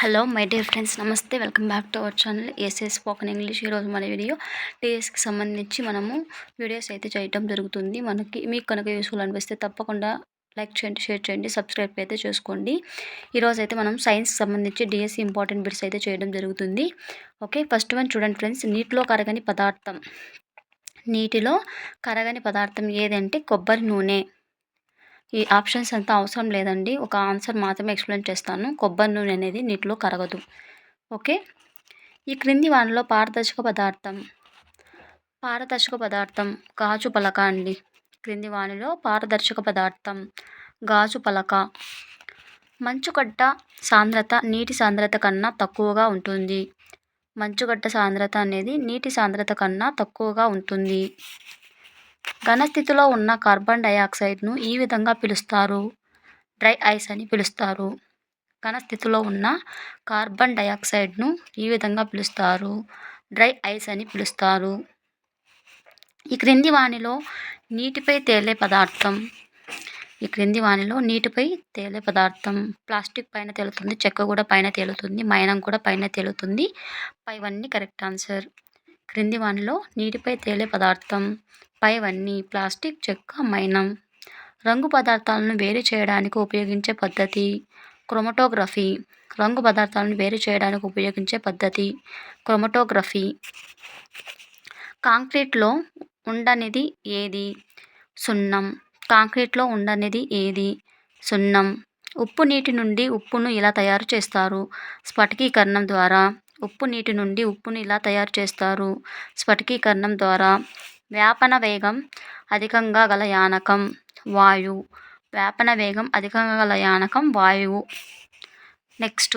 Hello my dear friends, నమస్తే. Welcome back to our channel ACS spoken English. ఈరోజు మన video టీఎస్కి సంబంధించి మనము వీడియోస్ అయితే చేయటం జరుగుతుంది. మీకు కనుక యూస్ఫుల్ అనిపిస్తే తప్పకుండా లైక్ చేయండి, షేర్ చేయండి, సబ్స్క్రైబ్ అయితే చేసుకోండి. ఈరోజు అయితే మనం సైన్స్కి సంబంధించి డిఎస్సి ఇంపార్టెంట్ బిట్స్ అయితే చేయడం జరుగుతుంది. ఓకే, ఫస్ట్ వన్ చూడండి ఫ్రెండ్స్. నీటిలో కరగని పదార్థం ఏదంటే కొబ్బరి నూనె. ఈ ఆప్షన్స్ అంతా అవసరం లేదండి, ఒక ఆన్సర్ మాత్రమే ఎక్స్ప్లెయిన్ చేస్తాను. కొబ్బరి నూనె అనేది నీటిలో కరగదు. ఓకే, ఈ క్రింది వానిలో పారదర్శక పదార్థం గాజు పలక అండి. క్రింది వానిలో పారదర్శక పదార్థం గాజు పలక. మంచుగడ్డ సాంద్రత నీటి సాంద్రత కన్నా తక్కువగా ఉంటుంది. మంచుగడ్డ సాంద్రత అనేది నీటి సాంద్రత కన్నా తక్కువగా ఉంటుంది. ఘనస్థితిలో ఉన్న కార్బన్ డయాక్సైడ్ను ఈ విధంగా పిలుస్తారు: డ్రై ఐస్ అని పిలుస్తారు. ఘనస్థితిలో ఉన్న కార్బన్ డయాక్సైడ్ను ఈ విధంగా పిలుస్తారు: డ్రై ఐస్ అని పిలుస్తారు. ఈ క్రింది వానిలో నీటిపై తేలే పదార్థం ప్లాస్టిక్ పైన తేలుతుంది, చెక్క కూడా పైన తేలుతుంది, మైనం కూడా పైన తేలుతుంది. పైవన్నీ కరెక్ట్ ఆన్సర్. క్రింది వానిలో నీటిపై తేలే పదార్థం పైవన్నీ ప్లాస్టిక్, చెక్క, మైనం. రంగు పదార్థాలను వేరు చేయడానికి ఉపయోగించే పద్ధతి క్రోమటోగ్రఫీ. రంగు పదార్థాలను వేరు చేయడానికి ఉపయోగించే పద్ధతి క్రోమటోగ్రఫీ. కాంక్రీట్లో ఉండనిది ఏది? సున్నం. కాంక్రీట్లో ఉండనిది ఏది? సున్నం. ఉప్పు నీటి నుండి ఉప్పును ఇలా తయారు చేస్తారు: స్ఫటికీకరణం ద్వారా. ఉప్పు నీటి నుండి ఉప్పును ఇలా తయారు చేస్తారు: స్ఫటికీకరణం ద్వారా. వ్యాపన వేగం అధికంగా గల యానకం వాయువు. వ్యాపన వేగం అధికంగా గల యానకం వాయువు. నెక్స్ట్,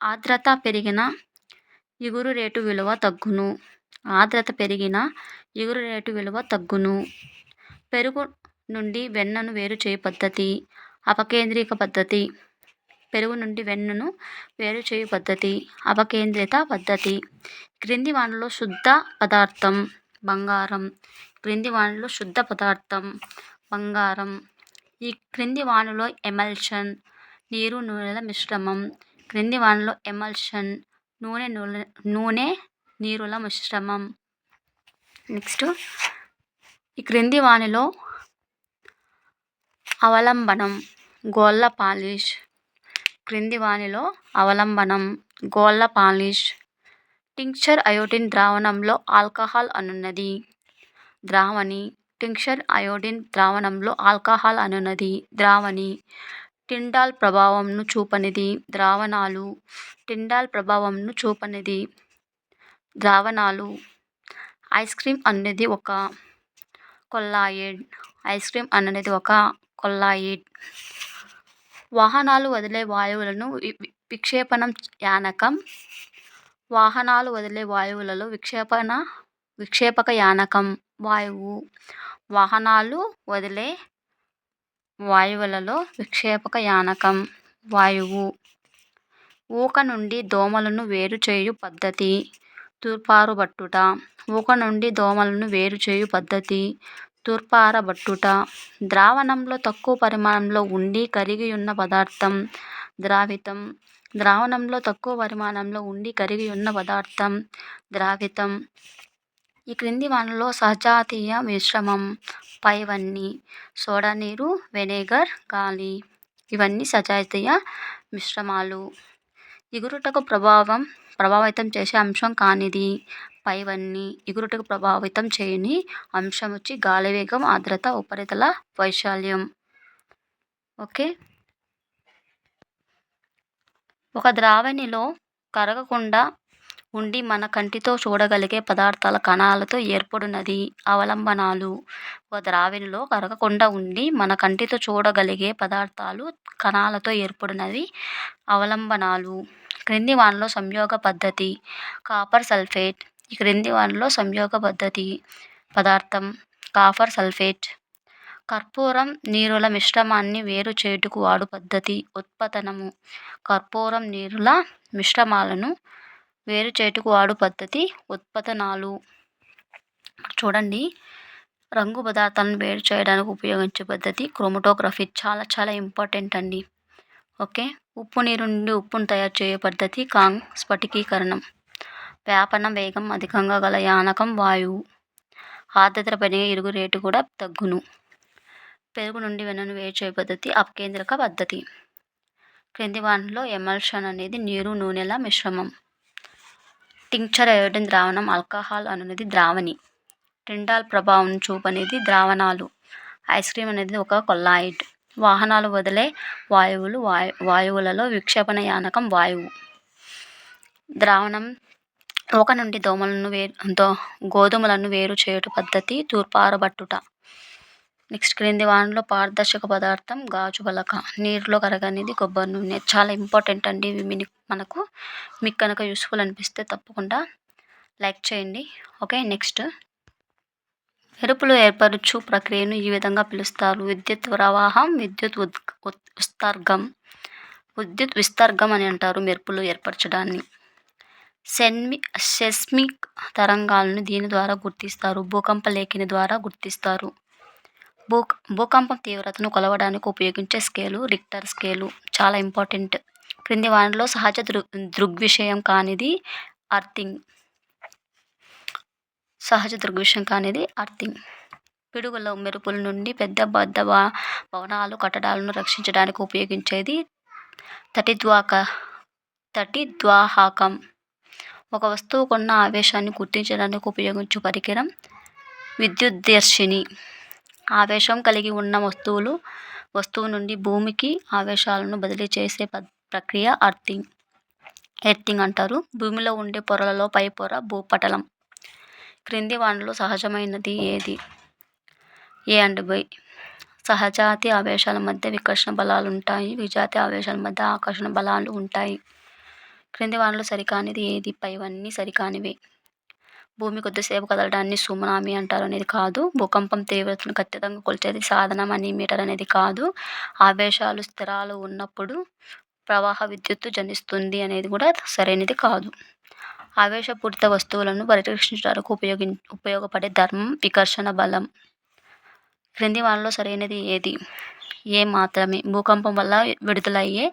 ఆర్ద్రత పెరిగిన ఇగురు రేటు విలువ తగ్గును. ఆర్ద్రత పెరిగిన ఇగురు రేటు విలువ తగ్గును. పెరుగు నుండి వెన్నను వేరు చేయు పద్ధతి అపకేంద్రిక పద్ధతి. పెరుగు నుండి వెన్నను వేరు చేయు పద్ధతి అపకేంద్రిత పద్ధతి. క్రింది వానిలో శుద్ధ పదార్థం బంగారం. క్రింది వానిలో శుద్ధ పదార్థం బంగారం. ఈ క్రింది వానిలో ఎమల్షన్ నీరు నూనెల మిశ్రమం. క్రింది వానిలో ఎమల్షన్ నూనె నీరుల మిశ్రమం. నెక్స్ట్, ఈ క్రింది వానిలో అవలంబనం గోళ్ళ పాలిష్. క్రింది వానిలో అవలంబనం గోళ్ళ పాలిష్. టింక్చర్ అయోడిన్ ద్రావణంలో ఆల్కహాల్ అనున్నది ద్రావణి. టింక్చర్ అయోడిన్ ద్రావణంలో ఆల్కహాల్ అనున్నది ద్రావణి. టిండాల్ ప్రభావంను చూపనిది ద్రావణాలు. టిండాల్ ప్రభావంను చూపనిది ద్రావణాలు. ఐస్ క్రీమ్ అనేది ఒక కొల్లాయిడ్. ఐస్ క్రీమ్ అనేది ఒక కొల్లాయిడ్. వాహనాలు వదిలే వాయువులను విక్షేపణం యానకం. వాహనాలు వదిలే వాయువులలో విక్షేపక యానకం వాయువు. వాహనాలు వదిలే వాయువులలో విక్షేపక యానకం వాయువు. ఊక నుండి దోమలను వేరు చేయు పద్ధతి తూర్పారబట్టుట. ఊక నుండి దోమలను వేరు చేయు పద్ధతి తూర్పారబట్టుట. ద్రావణంలో తక్కువ పరిమాణంలో ఉండి కరిగి ఉన్న పదార్థం ద్రావితం. ద్రావణంలో తక్కువ పరిమాణంలో ఉండి కరిగి ఉన్న పదార్థం ద్రావితం. ఈ క్రింది వానిలో సజాతీయ మిశ్రమం పైవన్నీ సోడా నీరు, వెనిగర్, గాలి. ఇవన్నీ సజాతీయ మిశ్రమాలు. ఎగురుటకు ప్రభావితం చేసే అంశం కానిది పైవన్నీ. ఎగురుటకు ప్రభావితం చేయని అంశం వచ్చి గాలి వేగం, ఆర్ద్రత, ఉపరితల వైశాల్యం. ఓకే, ఒక ద్రావణిలో కరగకుండా ఉండి మన కంటితో చూడగలిగే పదార్థాల కణాలతో ఏర్పడినది అవలంబనాలు. ఒక ద్రావణిలో కరగకుండా ఉండి మన కంటితో చూడగలిగే పదార్థాలు కణాలతో ఏర్పడినవి అవలంబనాలు. క్రింది వానిలో సంయోగ పద్ధతి కాపర్ సల్ఫేట్. ఈ క్రింది వానిలో సంయోగ పద్ధతి పదార్థం కాపర్ సల్ఫేట్. కర్పూరం నీరుల మిశ్రమాన్ని వేరు చేయుటకు వాడు పద్ధతి ఉత్పతనము. కర్పూరం నీరుల మిశ్రమాలను వేరు చేయుటకు వాడు పద్ధతి ఉత్పతనాలు. చూడండి, రంగు పదార్థాలను వేరు చేయడానికి ఉపయోగించే పద్ధతి క్రోమటోగ్రఫీ. చాలా చాలా ఇంపార్టెంట్ అండి. ఓకే. ఉప్పు నీరు నుండి ఉప్పును తయారు చేయు పద్ధతి స్ఫటికీకరణం. వ్యాపన వేగం అధికంగా గల యానకం వాయువు. ఆర్ద్రత పెరిగే ఇరుగు రేటు కూడా తగ్గును. పెరుగు నుండి వెన్నను వేరు చేయు పద్ధతి అపకేంద్రక పద్ధతి. క్రింది వాటిలో ఎమల్షన్ అనేది నీరు నూనెల మిశ్రమం. టింక్చర్ అయోడిన్ ద్రావణం ఆల్కహాల్ అనేది ద్రావణి. టిండాల్ ప్రభావం చూపనేది ద్రావణాలు. ఐస్ క్రీమ్ అనేది ఒక కొల్లాయిడ్. వాహనాలు వదిలే వాయువులలో విక్షేపణ యానకం వాయువు. ద్రావణం ఒక నుండి గోధుమలను వేరు చేయుట పద్ధతి తూర్పారబట్టుట. నెక్స్ట్ క్రింది వాటిలో పారదర్శక పదార్థం గాజు పలక. నీరులో కరగనేది కొబ్బరి నూనె. చాలా ఇంపార్టెంట్ అండి ఇవి. మీకు కనుక యూస్ఫుల్ అనిపిస్తే తప్పకుండా లైక్ చేయండి. ఓకే. నెక్స్ట్ మెరుపులు ఏర్పరచు ప్రక్రియను ఈ విధంగా పిలుస్తారు: విద్యుత్ ప్రవాహం, విద్యుత్ విస్తర్గం. విద్యుత్ విస్తర్గం అని అంటారు మెరుపులు ఏర్పరచడాన్ని. సెస్మిక్ తరంగాలను దీని ద్వారా గుర్తిస్తారు. భూకంప లేఖిని ద్వారా గుర్తిస్తారు. భూకంపం తీవ్రతను కొలవడానికి ఉపయోగించే స్కేలు రిక్టర్ స్కేలు. చాలా ఇంపార్టెంట్. క్రింది వాటిలో సహజ దృగ్విషయం కానిది అర్థింగ్. సహజ దృగ్విషయం కానిది అర్థింగ్. పిడుగుల మెరుపుల నుండి పెద్ద భవనాలు కట్టడాలను రక్షించడానికి ఉపయోగించేది తటిద్వాహకం. ఒక వస్తువుకున్న ఆవేశాన్ని గుర్తించడానికి ఉపయోగించు పరికరం విద్యుద్దర్శిని. ఆవేశం కలిగి ఉన్న వస్తువు నుండి భూమికి ఆవేశాలను బదిలీ చేసే ప్రక్రియ ఎర్తింగ్ అంటారు. భూమిలో ఉండే పొరలలో పై పొర భూపటలం. క్రింది వాటిలో సహజమైనది ఏది? ఏ అండ్ బై. సహజాతి ఆవేశాల మధ్య వికర్షణ బలాలు ఉంటాయి. విజాతి ఆవేశాల మధ్య ఆకర్షణ బలాలు ఉంటాయి. క్రింది వాటిలో సరికానిది ఏది? పైవన్నీ సరికానివే. భూమి కొద్దిసేపు కదలడాన్ని సునామీ అంటారు అనేది కాదు. భూకంపం తీవ్రతను ఖచ్చితంగా కొలిచేది సాధనం అని మీటర్ అనేది కాదు. ఆవేశాలు స్థిరాలు ఉన్నప్పుడు ప్రవాహ విద్యుత్తు జనిస్తుంది అనేది కూడా సరైనది కాదు. ఆవేశపూరిత వస్తువులను పరిరక్షించడానికి ఉపయోగపడే ధర్మం వికర్షణ బలం. క్రింది వాటిలో సరైనది ఏది? ఏ మాత్రమే. భూకంపం వల్ల విడుదలయ్యే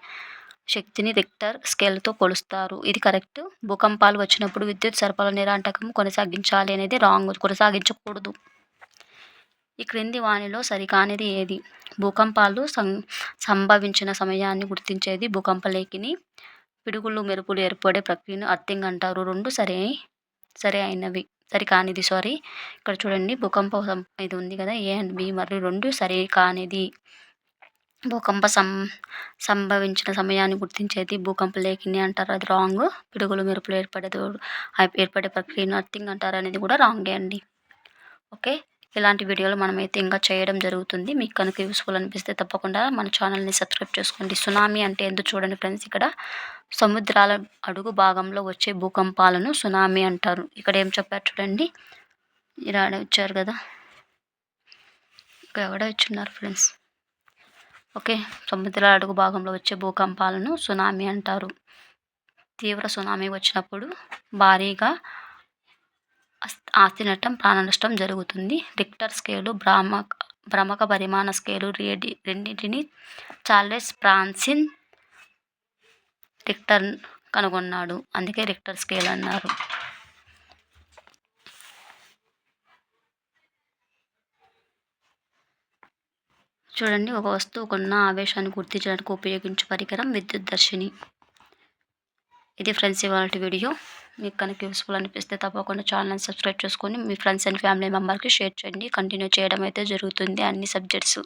శక్తిని రిక్టర్ స్కేల్తో కొలుస్తారు. ఇది కరెక్ట్. భూకంపాలు వచ్చినప్పుడు విద్యుత్ సరఫరా నిరాటంకం కొనసాగించాలి అనేది రాంగ్. కొనసాగించకూడదు. ఈ క్రింది వానిలో సరికానిది ఏది? భూకంపాలు సంభవించిన సమయాన్ని గుర్తించేది భూకంప లేఖిని. పిడుగులు మెరుపులు ఏర్పడే ప్రక్రియను అర్థింగ్ అంటారు. రెండు సరికానిది. ఇక్కడ చూడండి, భూకంపం ఇది ఉంది కదా, ఏ అండ్ బి మరియు రెండు సరికానిది. భూకంప సంభవించిన సమయాన్ని గుర్తించేది భూకంప లేఖిని అంటారు, అది రాంగ్. పిడుగులు మెరుపులు ఏర్పడే ప్రక్రియను అర్థింగ్ అంటారు అనేది కూడా రాంగే అండి. ఓకే. ఇలాంటి వీడియోలు మనమైతే ఇంకా చేయడం జరుగుతుంది. మీకు కనుక యూస్ఫుల్ అనిపిస్తే తప్పకుండా మన ఛానల్ని సబ్స్క్రైబ్ చేసుకోండి. సునామీ అంటే ఏంటో చూడండి ఫ్రెండ్స్. ఇక్కడ సముద్రాల అడుగు భాగంలో వచ్చే భూకంపాలను సునామీ అంటారు. ఇక్కడ ఏం చెప్పారు చూడండి, ఇలా ఇచ్చారు కదా, ఇక్కడ ఎవడో ఇచ్చున్నారు ఫ్రెండ్స్. ఓకే. సముద్రాల అడుగు భాగంలో వచ్చే భూకంపాలను సునామీ అంటారు. తీవ్ర సునామీ వచ్చినప్పుడు భారీగా ఆస్తి నష్టం, ప్రాణ నష్టం జరుగుతుంది. రిక్టర్ స్కేలు, భ్రమక పరిమాణ స్కేలు రెండింటిని చార్లెస్ ఫ్రాన్సిస్ రిక్టర్ కనుగొన్నాడు. అందుకే రిక్టర్ స్కేల్ అన్నారు. చూడండి, ఒక వస్తువుకున్న ఆవేశాన్ని గుర్తించడానికి ఉపయోగించే పరికరం విద్యుద్దర్శిని. ఇది ఫ్రెండ్స్ ఇవాళ వీడియో. మీకు కనుక యూస్ఫుల్ అనిపిస్తే తప్పకుండా ఛానల్ని సబ్స్క్రైబ్ చేసుకొని మీ ఫ్రెండ్స్ అండ్ ఫ్యామిలీ మెంబర్కి షేర్ చేయండి. కంటిన్యూ చేయడం అయితే జరుగుతుంది అన్ని సబ్జెక్ట్స్.